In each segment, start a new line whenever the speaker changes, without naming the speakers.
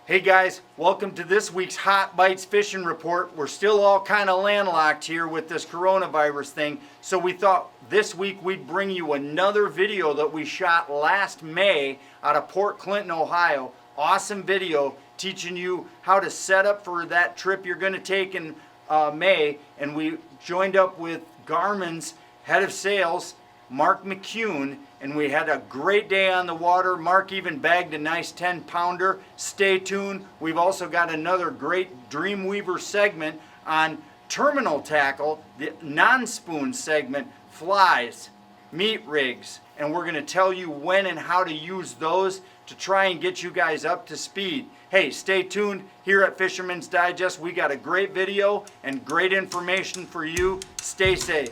Hey guys, welcome to this week's Hot Bites Fishing Report. We're still all kind of landlocked here with this coronavirus thing, so we thought this week we'd bring you another video that we shot last May out of Port Clinton, Ohio. Awesome video teaching you how to set up for that trip you're going to take in May, and we joined up with Garmin's head of sales, Mark McCune, and we had a great day on the water. Mark even bagged a nice 10-pounder. Stay tuned. We've also got another great Dreamweaver segment on terminal tackle, the non-spoon segment, flies, meat rigs, and we're going to tell you when and how to use those to try and get you guys up to speed. Hey, stay tuned here at Fisherman's Digest. We got a great video and great information for you. Stay safe.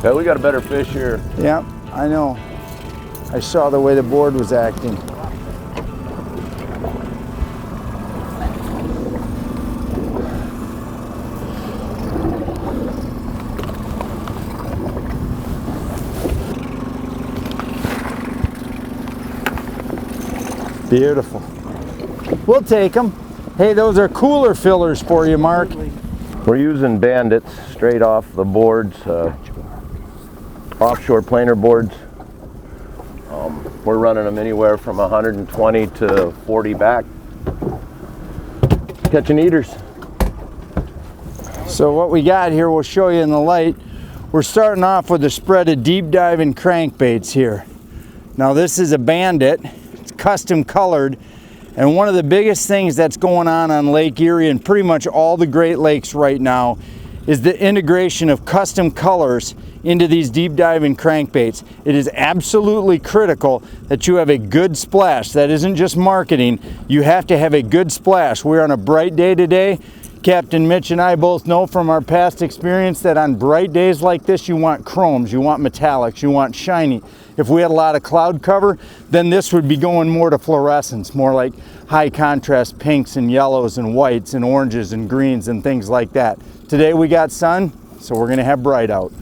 Yeah, we got a better fish here.
Yeah, I know. I saw the way the board was acting. Beautiful. We'll take them. Hey, those are cooler fillers for you, Mark.
We're using bandits straight off the boards, offshore planer boards. We're running them anywhere from 120 to 40 back, catching eaters.
So what we got here, we'll show you in the light. We're starting off with a spread of deep diving crankbaits here. Now this is a bandit. It's custom colored. And one of the biggest things that's going on Lake Erie and pretty much all the Great Lakes right now is the integration of custom colors into these deep diving crankbaits. It is absolutely critical that you have a good splash. That isn't just marketing. You have to have a good splash. We're on a bright day today. Captain Mitch and I both know from our past experience that on bright days like this, you want chromes, you want metallics, you want shiny. If we had a lot of cloud cover, then this would be going more to fluorescence, more like high contrast pinks and yellows and whites and oranges and greens and things like that. Today we got sun, so we're gonna have bright out.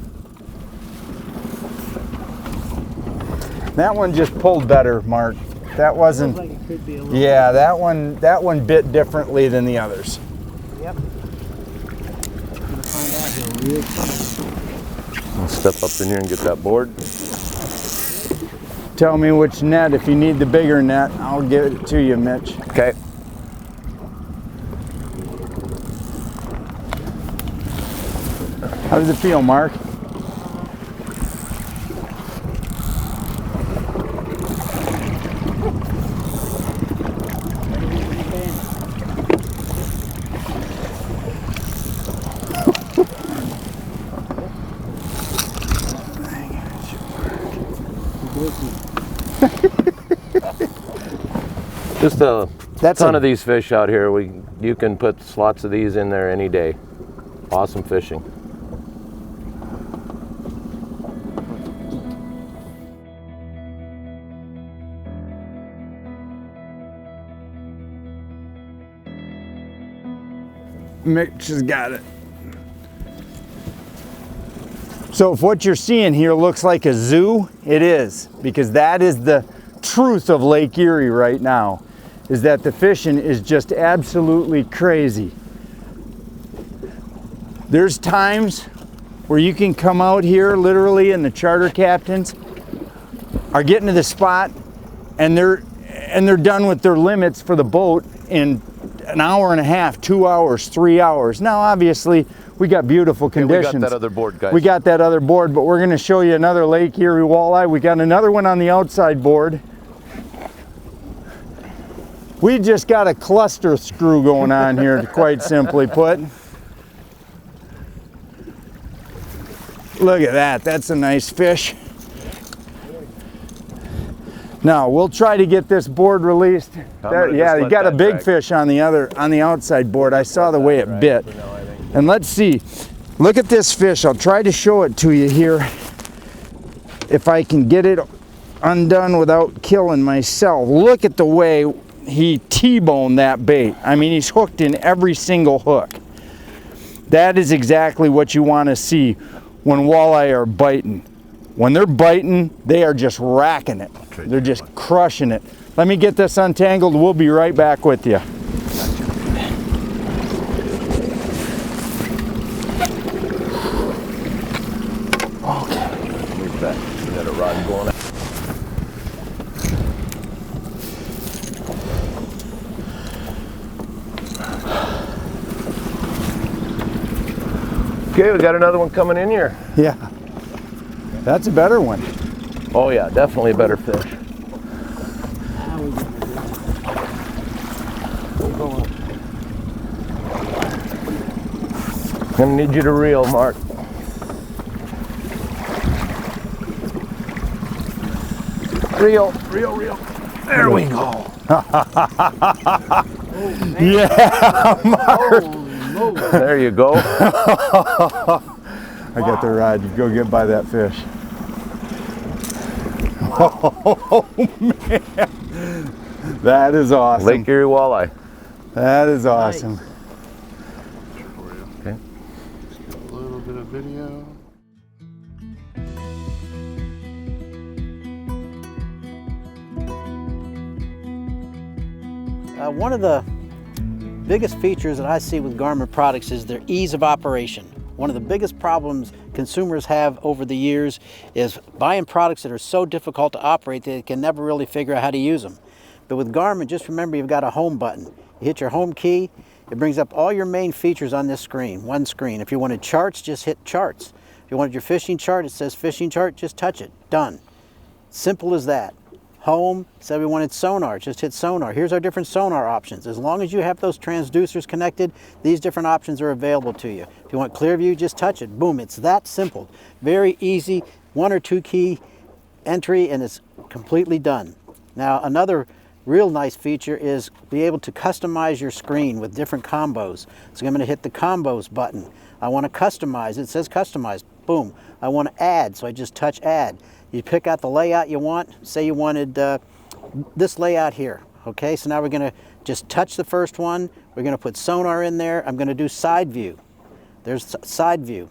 That one just pulled better, Mark. That wasn't,
like it could be a little
yeah, that one bit differently than the others.
Yep. Gonna find out here real quick.
I'll step up in here and get that board.
Tell me which net. If you need the bigger net, I'll give it to you, Mitch.
Okay.
How does it feel, Mark?
Just a
That's
ton of these fish out here. You can put lots of these in there any day. Awesome fishing.
Mitch has got it. So if what you're seeing here looks like a zoo, it is, because that is the truth of Lake Erie right now, is that the fishing is just absolutely crazy. There's times where you can come out here literally and the charter captains are getting to the spot and they're done with their limits for the boat in an hour and a half, 2 hours, 3 hours. Now obviously we got beautiful conditions.
We got that other board, guys.
We got that other board, but we're going to show you another Lake Erie walleye. We got another one on the outside board. We just got a cluster screw going on here, quite simply put. Look at that. That's a nice fish. Now we'll try to get this board released. Yeah, you got a big fish on the outside board. I saw the way it bit. And let's see. Look at this fish. I'll try to show it to you here. If I can get it undone without killing myself. Look at the way he T-boned that bait. I mean, he's hooked in every single hook. That is exactly what you want to see when walleye are biting. When they're biting, they are just racking it. They're just crushing it. Let me get this untangled. We'll be right back with you.
Okay. Move back. We got a rod going. Okay, we got another one coming in here.
Yeah. That's a better one.
Oh yeah, definitely a better fish. I'm gonna need you to reel, Mark. Reel. There we go.
Yeah, Mark.
There you go.
I got the rod. You go get by that fish. Oh man, that is awesome.
Lake Erie Walleye.
That is awesome.
Nice.
Okay.
Just a little bit of video.
One of the biggest features that I see with Garmin products is their ease of operation. One of the biggest problems consumers have over the years is buying products that are so difficult to operate that they can never really figure out how to use them. But with Garmin, just remember you've got a home button. You hit your home key, it brings up all your main features on this screen, one screen. If you wanted charts, just hit charts. If you wanted your fishing chart, it says fishing chart, just touch it, done. Simple as that. Home, said we wanted sonar, just hit sonar. Here's our different sonar options. As long as you have those transducers connected, these different options are available to you. If you want clear view, just touch it. Boom, it's that simple. Very easy, 1 or 2 key entry and it's completely done. Now another real nice feature is be able to customize your screen with different combos. So I'm going to hit the combos button. I want to customize, it says customize, boom. I want to add, so I just touch add. You pick out the layout you want. Say you wanted this layout here. Okay, so now we're going to just touch the first one. We're going to put sonar in there. I'm going to do side view. There's side view.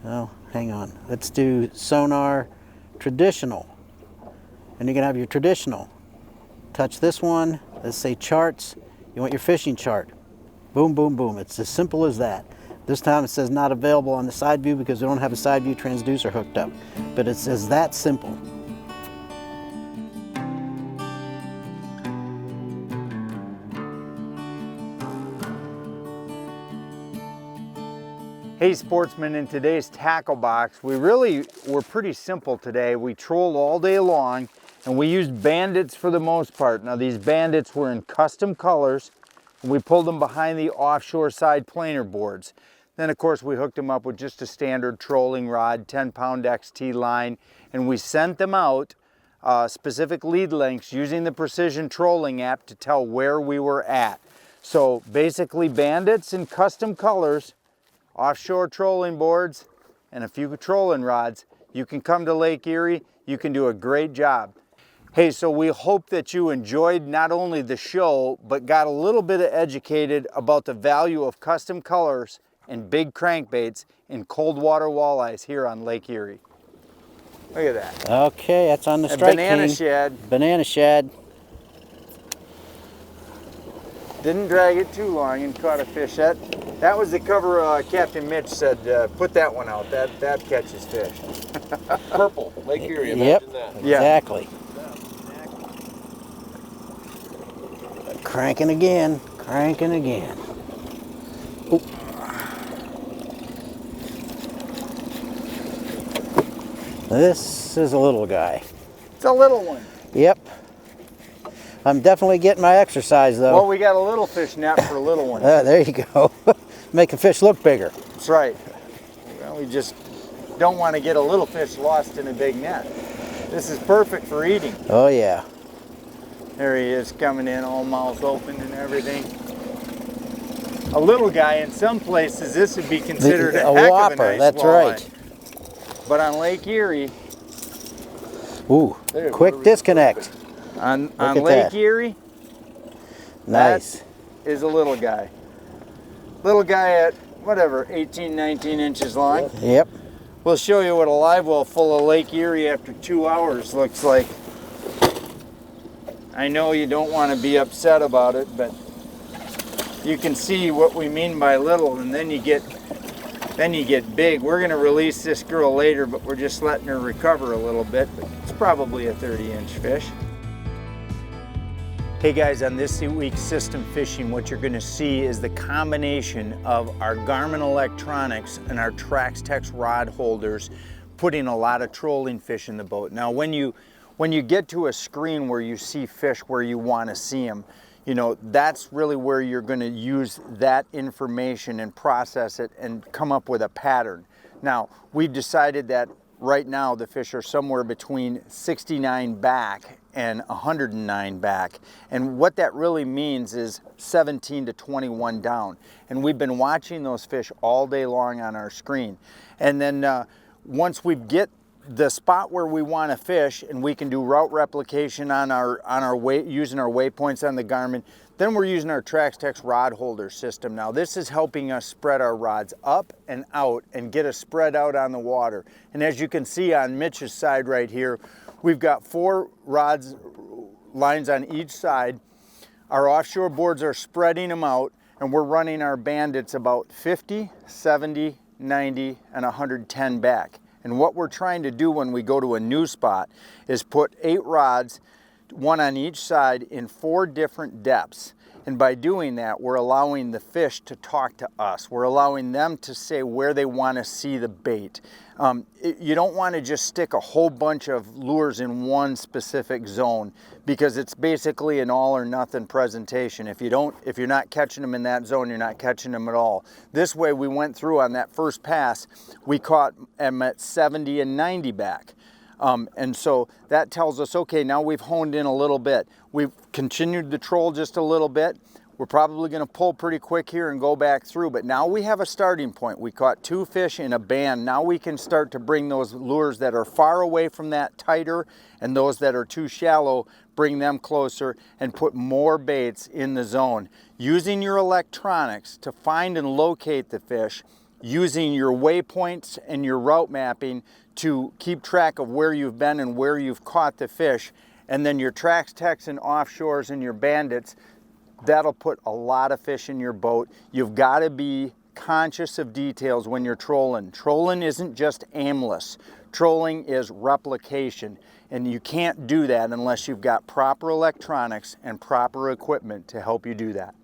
Oh, hang on. Let's do sonar traditional. And you're going to have your traditional. Touch this one. Let's say charts. You want your fishing chart. Boom, boom, boom. It's as simple as that. This time it says not available on the side view because we don't have a side view transducer hooked up. But it says that simple.
Hey sportsmen, in today's tackle box, we really were pretty simple today. We trolled all day long and we used bandits for the most part. Now these bandits were in custom colors and we pulled them behind the offshore side planer boards. Then of course we hooked them up with just a standard trolling rod, 10-pound XT line, and we sent them out specific lead lengths using the Precision Trolling app to tell where we were at. So basically bandits in custom colors, offshore trolling boards, and a few trolling rods. You can come to Lake Erie, you can do a great job. Hey, so we hope that you enjoyed not only the show, but got a little bit educated about the value of custom colors and big crankbaits in cold water walleyes here on Lake Erie. Look at that.
Okay, that's on the strike
banana
king.
shad.
Banana shad.
Didn't drag it too long and caught a fish. That was the cover Captain Mitch said, put that one out. That catches fish.
Purple, Lake Erie,
Yep,
imagine that.
Yeah.
exactly. Cranking again, cranking again. Oop. This is a little guy.
It's a little one.
Yep. I'm definitely getting my exercise though.
Well, we got a little fish net for a little one.
There you go. Make the fish look bigger.
That's right. Well, we just don't want to get a little fish lost in a big net. This is perfect for eating.
Oh yeah.
There he is coming in, all mouth open and everything. A little guy, in some places, this would be considered a heck
whopper,
of a nice
that's
walleye.
right.
But on Lake Erie,
Ooh, quick disconnect.
on
at
Lake
that.
Erie,
Nice.
that is a little guy. Little guy at, whatever, 18, 19 inches long.
Yep.
We'll show you what a live well full of Lake Erie after 2 hours looks like. I know you don't want to be upset about it, but you can see what we mean by little, and then you get big. We're going to release this girl later, but we're just letting her recover a little bit. But it's probably a 30-inch fish. Hey guys, on this week's System Fishing, what you're going to see is the combination of our Garmin electronics and our Trax rod holders putting a lot of trolling fish in the boat. Now when you get to a screen where you see fish where you want to see them, you know, that's really where you're going to use that information and process it and come up with a pattern. Now, we've decided that right now the fish are somewhere between 69 back and 109 back. And what that really means is 17 to 21 down. And we've been watching those fish all day long on our screen. And then once we get the spot where we want to fish and we can do route replication on our using our waypoints on the Garmin, then we're using our Trax rod holder system. Now this is helping us spread our rods up and out and get us spread out on the water. And as you can see on Mitch's side right here, we've got 4 rods lines on each side. Our offshore boards are spreading them out, and we're running our bandits about 50, 70, 90, and 110 back. And what we're trying to do when we go to a new spot is put 8 rods, 1 on each side, in 4 different depths. And by doing that, we're allowing the fish to talk to us. We're allowing them to say where they want to see the bait. You don't want to just stick a whole bunch of lures in one specific zone, because it's basically an all or nothing presentation. If you're not catching them in that zone, you're not catching them at all. This way, we went through on that first pass, we caught them at 70 and 90 back. And so that tells us, okay, now we've honed in a little bit. We've continued the troll just a little bit. We're probably going to pull pretty quick here and go back through, but now we have a starting point. We caught 2 fish in a band. Now we can start to bring those lures that are far away from that tighter, and those that are too shallow, bring them closer and put more baits in the zone. Using your electronics to find and locate the fish, using your waypoints and your route mapping to keep track of where you've been and where you've caught the fish, and then your Trax and offshores and your bandits, that'll put a lot of fish in your boat. You've got to be conscious of details when you're trolling. Trolling isn't just aimless. Trolling is replication, and you can't do that unless you've got proper electronics and proper equipment to help you do that.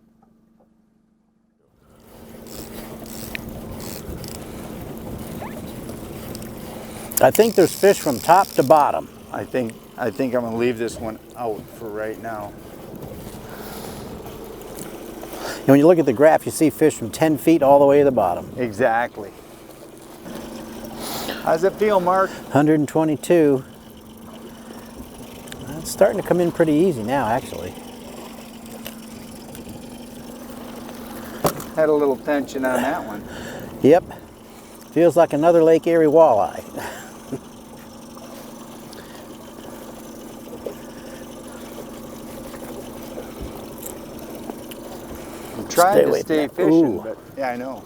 I think there's fish from top to bottom.
I think I'm going to leave this one out for right now.
And when you look at the graph, you see fish from 10 feet all the way to the bottom.
Exactly. How's it feel, Mark?
122. It's starting to come in pretty easy now, actually.
Had a little tension on that one.
Yep. Feels like another Lake Erie walleye.
I'm trying to stay fishing,
Ooh.
but yeah, I know.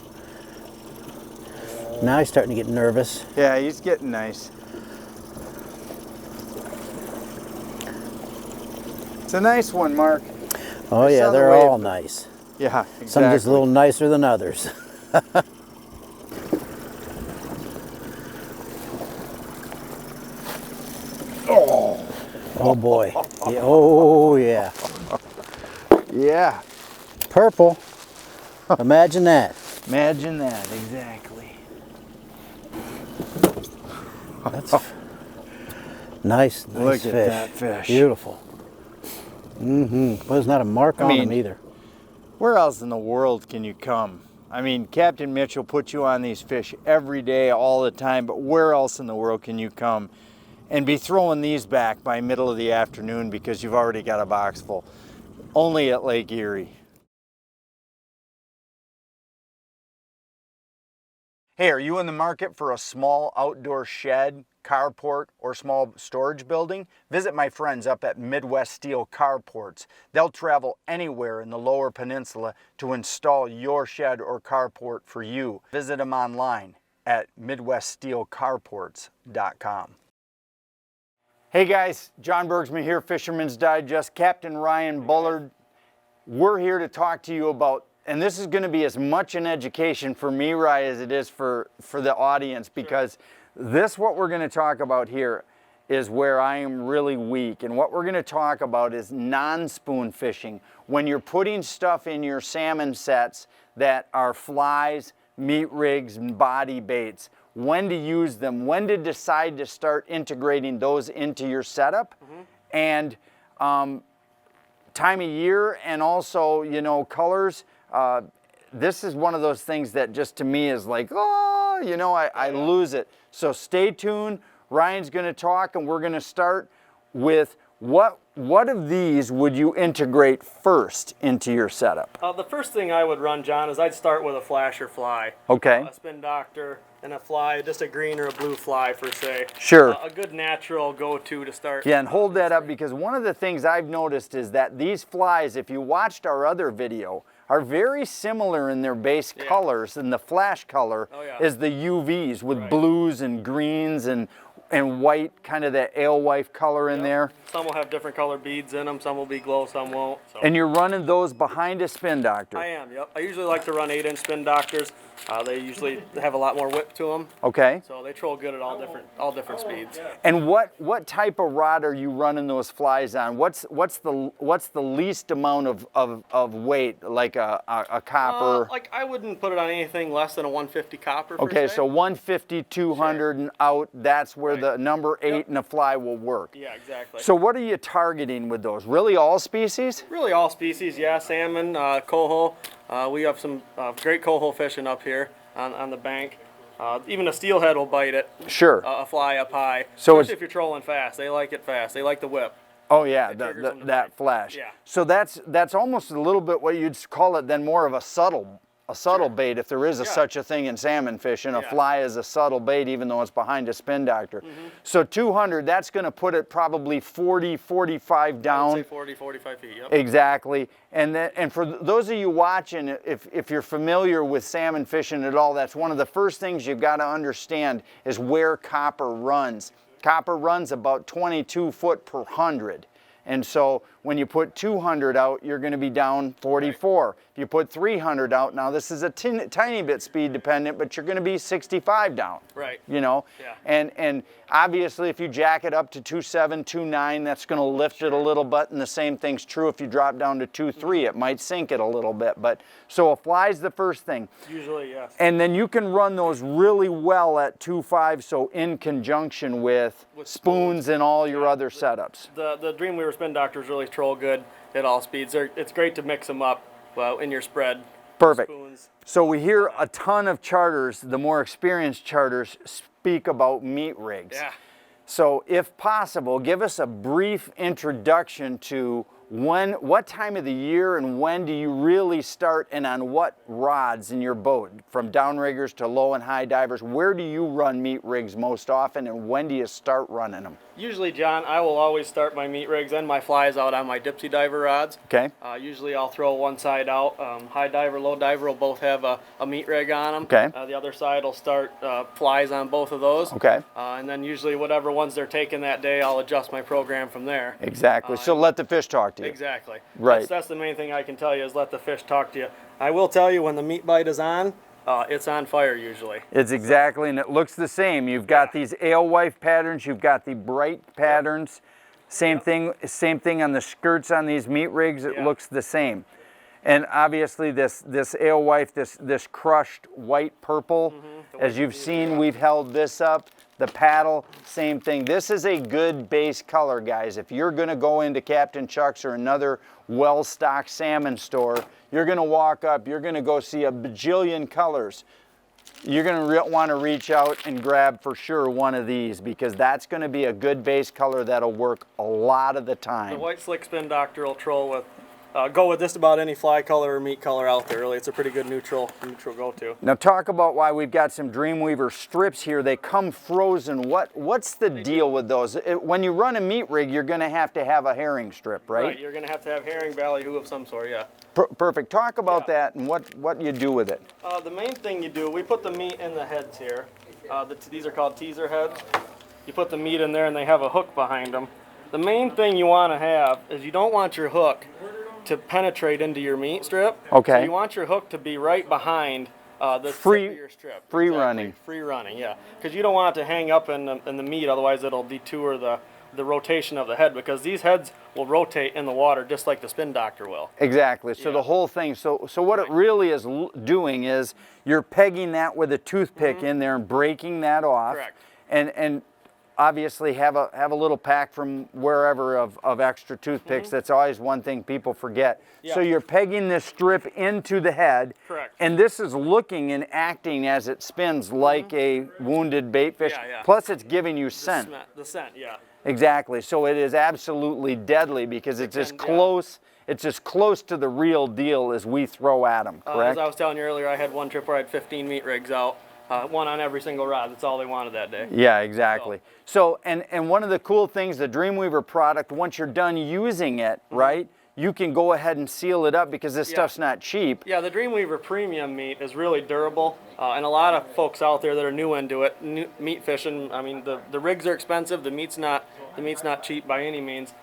Now he's starting to get nervous.
Yeah, he's getting nice. It's a nice one, Mark.
Oh
This
yeah,
other
they're
way-
all nice.
Yeah, exactly.
Some just a little nicer than others. Oh boy. Yeah, oh yeah.
Yeah.
Purple. Imagine that.
Imagine that, exactly.
That's nice
Look
fish.
at that fish.
Beautiful. Well, there's not a mark on him either.
Where else in the world can you come? I mean, Captain Mitch will put you on these fish every day, all the time, but where else in the world can you come and be throwing these back by middle of the afternoon because you've already got a box full. Only at Lake Erie. Hey, are you in the market for a small outdoor shed, carport, or small storage building? Visit my friends up at Midwest Steel Carports. They'll travel anywhere in the Lower Peninsula to install your shed or carport for you. Visit them online at MidwestSteelCarports.com. Hey guys, John Bergsman here, Fisherman's Digest, Captain Ryan Bullard. We're here to talk to you about, and this is going to be as much an education for me, Rye, as it is for the audience, because what we're going to talk about here is where I am really weak. And what we're going to talk about is non-spoon fishing. When you're putting stuff in your salmon sets that are flies, meat rigs, and body baits, when to use them, when to decide to start integrating those into your setup, and time of year, and also, you know, colors. This is one of those things that just to me is like, oh, you know, I lose it. So stay tuned. Ryan's going to talk, and we're going to start with what of these would you integrate first into your setup?
The first thing I would run, John, is I'd start with a flasher fly.
Okay.
A spin doctor and a fly, just a green or a blue fly per se.
Sure.
A good natural go-to to start.
Yeah, and hold that up, because one of the things I've noticed is that these flies, if you watched our other video, are very similar in their base colors, and the flash color is the UVs with blues and greens and white, kind of that alewife color in there.
Some will have different color beads in them, some will be glow, some won't. So.
And you're running those behind a spin doctor?
I am, yep. I usually like to run 8-inch spin doctors. They usually have a lot more whip to them.
Okay.
So they troll good at all different speeds.
And what type of rod are you running those flies on? What's the least amount of weight, like a copper?
Like I wouldn't put it on anything less than a 150 copper.
Okay, so 150, 200 and out, that's where the number 8 in a fly will work.
Yeah, exactly.
So what are you targeting with those? Really all species?
Really all species, yeah. Salmon, coho. We have some great coho fishing up here on the bank. Even a steelhead will bite it.
Sure.
A fly up high.
So
especially if you're trolling fast. They like it fast. They like the whip.
Oh yeah, that flash.
Yeah.
So that's almost a little bit what you'd call it then, more of a subtle bait, if there is such a thing in salmon fishing. A fly is a subtle bait, even though it's behind a spin doctor. So 200, that's going to put it probably 40, 45 down.
I would say 40, 45 feet, yep.
Exactly. And for those of you watching, if you're familiar with salmon fishing at all, that's one of the first things you've got to understand is where copper runs. Copper runs about 22 foot per 100. And so when you put 200 out, you're going to be down 44. If you put 300 out, now this is a tiny bit speed dependent, but you're going to be 65 down.
Right.
You know?
Yeah.
And obviously if you jack it up to 2.7, 2.9, that's going to lift it a little bit, and the same thing's true if you drop down to 2.3. It might sink it a little bit. But so a fly's the first thing.
Usually, yes.
And then you can run those really well at 2.5, so in conjunction with spoons and all your other setups.
The Dreamweaver spin doctors really troll good at all speeds. It's great to mix them up in your spread.
Perfect.
Spoons.
So we hear a ton of charters, the more experienced charters, speak about meat rigs.
Yeah.
So if possible, give us a brief introduction to what time of the year and when do you really start, and on what rods in your boat, from downriggers to low and high divers, where do you run meat rigs most often, and when do you start running them?
Usually, John, I will always start my meat rigs and my flies out on my dipsy diver rods.
Okay.
Usually I'll throw one side out. High diver, low diver will both have a meat rig on them.
Okay.
The other side will start flies on both of those.
Okay.
And then usually whatever ones they're taking that day, I'll adjust my program from there.
Exactly. So let the fish talk to you.
Exactly.
Right.
That's the main thing I can tell you, is let the fish talk to you. I will tell you when the meat bite is on, it's on fire usually.
It's exactly, and it looks the same. You've got these alewife patterns, you've got the bright patterns. Same thing on the skirts on these meat rigs, it looks the same. And obviously this alewife, this crushed white purple, as you've seen, we've held this up. The paddle, same thing. This is a good base color, guys. If you're gonna go into Captain Chuck's or another well-stocked salmon store, you're gonna walk up, you're gonna go see a bajillion colors. you're gonna want to reach out and grab for sure one of these, because that's gonna be a good base color that'll work a lot of the
The
time.
white slick spin doctor will troll with, go with just about any fly color or meat color out there. Really, it's a pretty good neutral go-to.
Now talk about why we've got some Dreamweaver strips here. They come frozen. What's the deal with those? When you run a meat rig, you're gonna have to have a herring strip, right?
Right, you're gonna have to have herring, ballyhoo of some sort, yeah.
Perfect. Talk about that and what you do with it.
The main thing you do, we put the meat in the heads here. These are called teaser heads. You put the meat in there and they have a hook behind them. The main thing you want to have is you don't want your hook to penetrate into your meat strip.
Okay.
So you want your hook to be right behind the tip of your strip.
Free running.
Free running, yeah. Because you don't want it to hang up in the meat, otherwise it'll detour the rotation of the head, because these heads will rotate in the water just like the spin doctor will.
Exactly. So the whole thing. So what it really is doing is you're pegging that with a toothpick in there and breaking that off.
Correct.
And obviously have a little pack from wherever of extra toothpicks. That's always one thing people forget.
Yeah.
So you're pegging this strip into the head.
Correct.
And this is looking and acting as it spins like a wounded bait fish.
Yeah, yeah.
Plus it's giving you scent.
The scent, yeah.
Exactly. So it is absolutely deadly because it's as close. It's as close to the real deal as we throw at them. Correct.
As I was telling you earlier, I had one trip where I had 15 meat rigs out, one on every single rod. That's all they wanted that day.
Yeah, exactly. So and one of the cool things, the Dreamweaver product, once you're done using it, right, you can go ahead and seal it up because this stuff's not cheap.
Yeah, the Dreamweaver premium meat is really durable, and a lot of folks out there that are new into it, meat fishing. I mean, the rigs are expensive. The meat's not cheap by any means.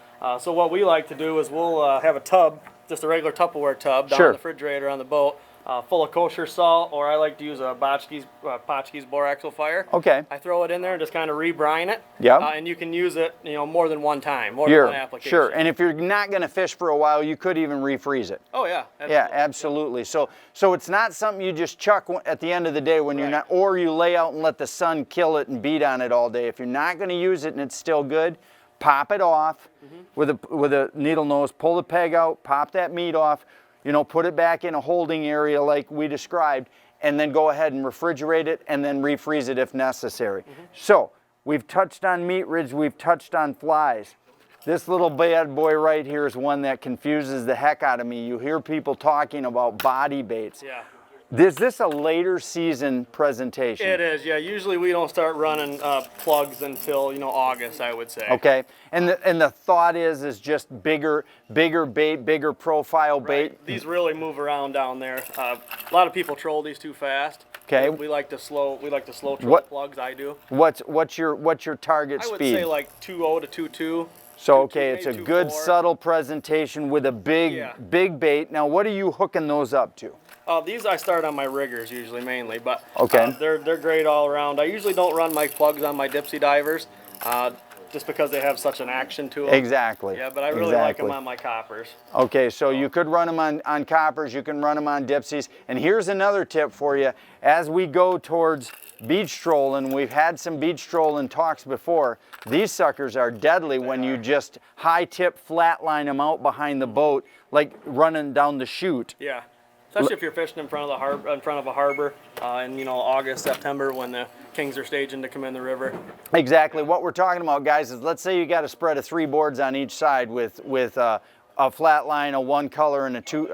So what we like to do is we'll have a tub, just a regular Tupperware tub down in the refrigerator on the boat, full of kosher salt, or I like to use a Botchke's boraxal fire.
Okay.
I throw it in there and just kind of rebrine it.
Yep.
And you can use it, more than one time, more than one application.
Sure. And if you're not going to fish for a while, you could even refreeze it.
Oh yeah. Absolutely.
Yeah, absolutely. So it's not something you just chuck at the end of the day when you're not, or you lay out and let the sun kill it and beat on it all day. If you're not going to use it and it's still good, pop it off with a needle nose, pull the peg out, pop that meat off, put it back in a holding area like we described, and then go ahead and refrigerate it and then refreeze it if necessary. So we've touched on meat rigs, we've touched on flies. This little bad boy right here is one that confuses the heck out of me. You hear people talking about body baits.
Yeah.
Is this a later season presentation?
It is, yeah. Usually we don't start running plugs until August, I would say.
Okay, and the thought is just bigger bait, bigger profile bait.
These really move around down there. A lot of people troll these too fast.
Okay.
We like to slow troll plugs. I do.
What's your target
I would
speed?
say like 2.0 to 2.2.
So okay, it's a
maybe
good
2.4.
subtle presentation with a big bait. Now, what are you hooking those up to?
These I start on my riggers usually mainly, but
Okay.
They're great all around. I usually don't run my plugs on my dipsy divers, just because they have such an action to them.
Exactly.
Yeah, but I really like them on my coppers.
Okay, so you could run them on coppers, you can run them on dipsies. And here's another tip for you. As we go towards beach trolling, we've had some beach trolling talks before. These suckers are deadly when you just high tip flatline them out behind the boat, like running down the chute.
Yeah. Especially if you're fishing in front of a harbor, in August, September, when the kings are staging to come in the river.
Exactly. What we're talking about, guys, is let's say you got a spread of 3 boards on each side with a flat line, a one color and a two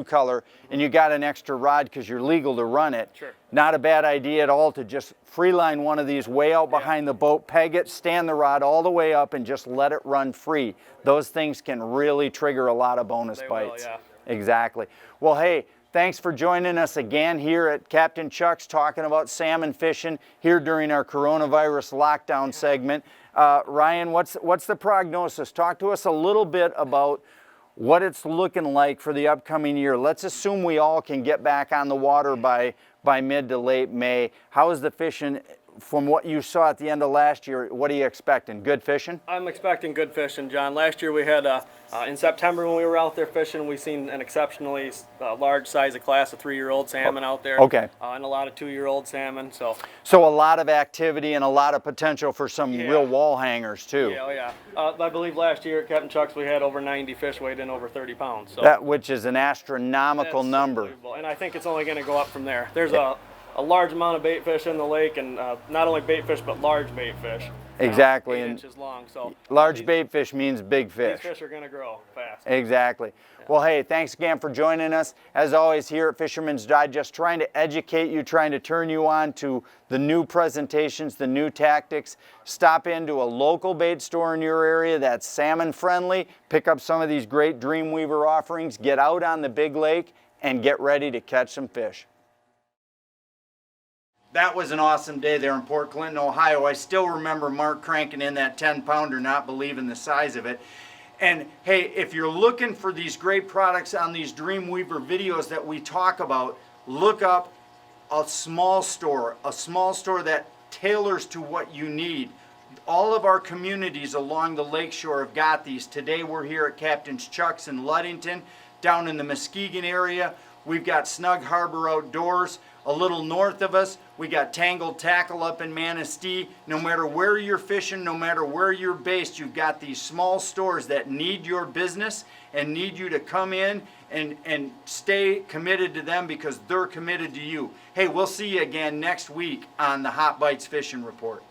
color, and you got an extra rod because you're legal to run it.
Sure.
Not a bad idea at all to just free line one of these way out behind the boat, peg it, stand the rod all the way up, and just let it run free. Those things can really trigger a lot of bonus bites.
Will, yeah.
Exactly. Well, hey, thanks for joining us again here at Captain Chuck's talking about salmon fishing here during our coronavirus lockdown segment. Ryan, what's the prognosis? Talk to us a little bit about what it's looking like for the upcoming year. Let's assume we all can get back on the water by mid to late May. How is the fishing from what you saw at the end of last year, what are you expecting? Good fishing?
I'm expecting good fishing, John. Last year we had, in September when we were out there fishing, we seen an exceptionally large size of class of 3-year-old salmon out there.
Okay.
And a lot of 2-year-old salmon. So
a lot of activity and a lot of potential for some
Yeah.
real wall hangers too.
yeah, oh yeah. I believe last year at Captain Chuck's we had over 90 fish weighed in over 30 pounds. So
That which is an astronomical
that's
number.
unbelievable. And I think it's only going to go up from there. There's a large amount of bait fish in the lake, and not only bait fish but large bait fish.
Exactly.
8
And
inches long. So
large bait fish means big
these
fish.
fish are going to grow fast.
Exactly. Well, hey, thanks again for joining us. As always, here at Fisherman's Digest, trying to educate you, trying to turn you on to the new presentations, the new tactics. Stop into a local bait store in your area that's salmon friendly. Pick up some of these great Dreamweaver offerings. Get out on the big lake and get ready to catch some fish. That was an awesome day there in Port Clinton, Ohio. I still remember Mark cranking in that 10-pounder, not believing the size of it. And hey, if you're looking for these great products on these Dreamweaver videos that we talk about, look up a small store that tailors to what you need. All of our communities along the lakeshore have got these. Today we're here at Captain's Chuck's in Ludington. Down in the Muskegon area, we've got Snug Harbor Outdoors. A little north of us, we got Tangled Tackle up in Manistee. No matter where you're fishing, no matter where you're based, you've got these small stores that need your business and need you to come in and stay committed to them because they're committed to you. Hey, we'll see you again next week on the Hot Bites Fishing Report.